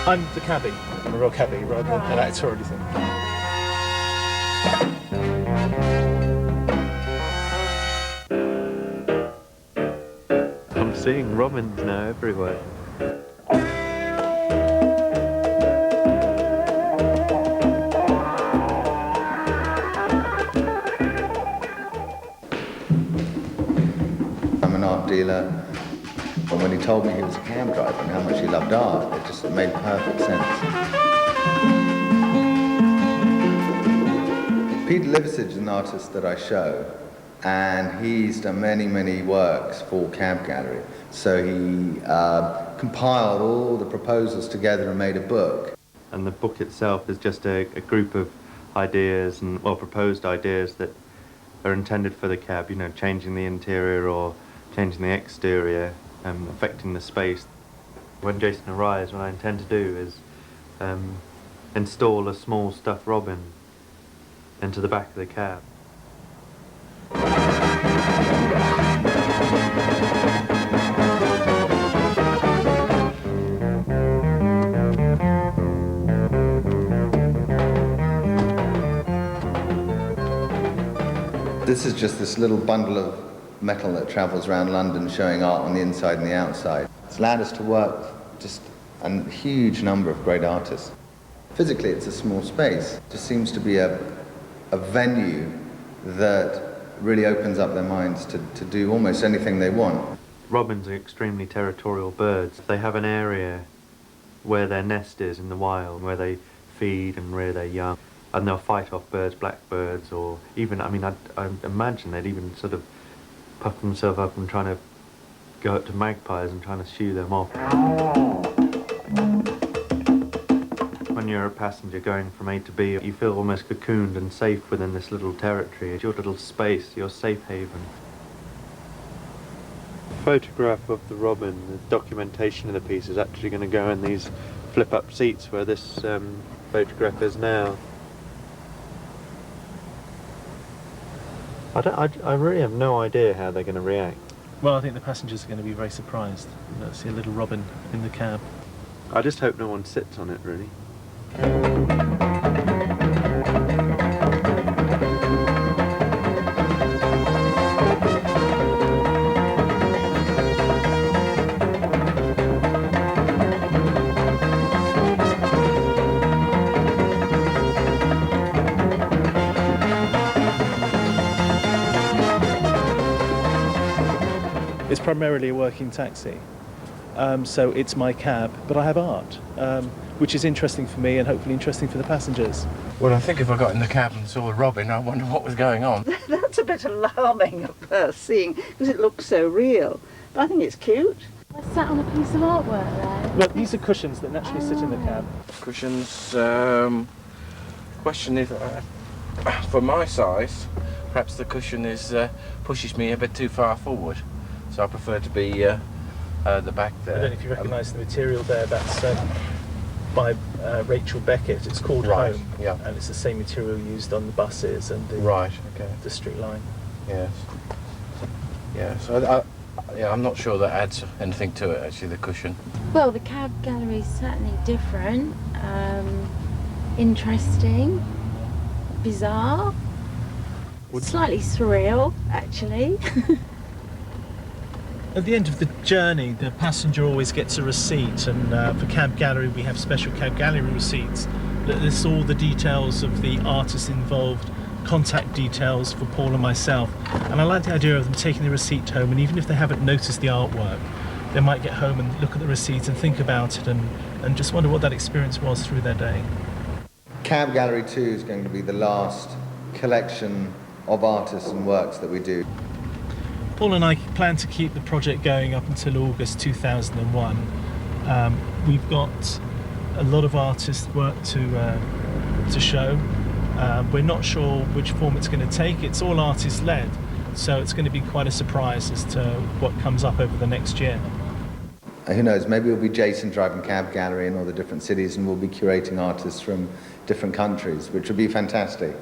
I'm the cabbie. I'm a real cabbie rather than an actor or anything. I'm seeing robins now everywhere. I'm an art dealer, and when he told me he was a cab driver and how much he loved art, it made perfect sense. Peter Liversidge is an artist that I show, and he's done many, many works for Cab Gallery. So he compiled all the proposals together and made a book. And the book itself is just a group of ideas and, well, proposed ideas that are intended for the cab, you know, changing the interior or changing the exterior, affecting the space. When Jason arrives, what I intend to do is install a small stuffed robin into the back of the cab. This is just this little bundle of metal that travels around London showing art on the inside and the outside. It's allowed us to work just a huge number of great artists. Physically, it's a small space. It just seems to be a venue that really opens up their minds to do almost anything they want. Robins are extremely territorial birds. They have an area where their nest is in the wild, where they feed and rear their young. And they'll fight off birds, blackbirds, or even, I mean, I imagine they'd even sort of puff themselves up and trying to go up to magpies and trying to shoo them off. When you're a passenger going from A to B, you feel almost cocooned and safe within this little territory. It's your little space, your safe haven. The photograph of the robin, the documentation of the piece, is actually going to go in these flip-up seats where this photograph is now. I really have no idea how they're going to react. Well, I think the passengers are going to be very surprised to see a little robin in the cab. I just hope no one sits on it, really. It's primarily a working taxi, so it's my cab, but I have art, which is interesting for me and hopefully interesting for the passengers. Well, I think if I got in the cab and saw a robin, I wonder what was going on. That's a bit alarming at first, seeing, because it looks so real. But I think it's cute. What's that on a piece of artwork there? Well, these are cushions that naturally sit in the cab. Cushions, question if, for my size, perhaps the cushion pushes me a bit too far forward. So I prefer to be the back there. I don't know if you recognise the material there. That's by Rachel Beckett. It's called Right, Home, yeah. and it's the same material used on the buses and the Right, okay. District line. Yes. Yes. Yeah, I'm not sure that adds anything to it, actually, the cushion. Well, the cab gallery is certainly different, interesting, bizarre, slightly surreal, actually. At the end of the journey, the passenger always gets a receipt, and for Cab Gallery we have special Cab Gallery receipts that lists all the details of the artists involved, contact details for Paul and myself. And I like the idea of them taking the receipt home, and even if they haven't noticed the artwork, they might get home and look at the receipt and think about it and just wonder what that experience was through their day. Cab Gallery 2 is going to be the last collection of artists and works that we do. Paul and I plan to keep the project going up until August 2001. We've got a lot of artist work to show. We're not sure which form it's going to take. It's all artist-led, so it's going to be quite a surprise as to what comes up over the next year. Who knows, maybe it'll be Jason driving Cab Gallery in all the different cities, and we'll be curating artists from different countries, which would be fantastic.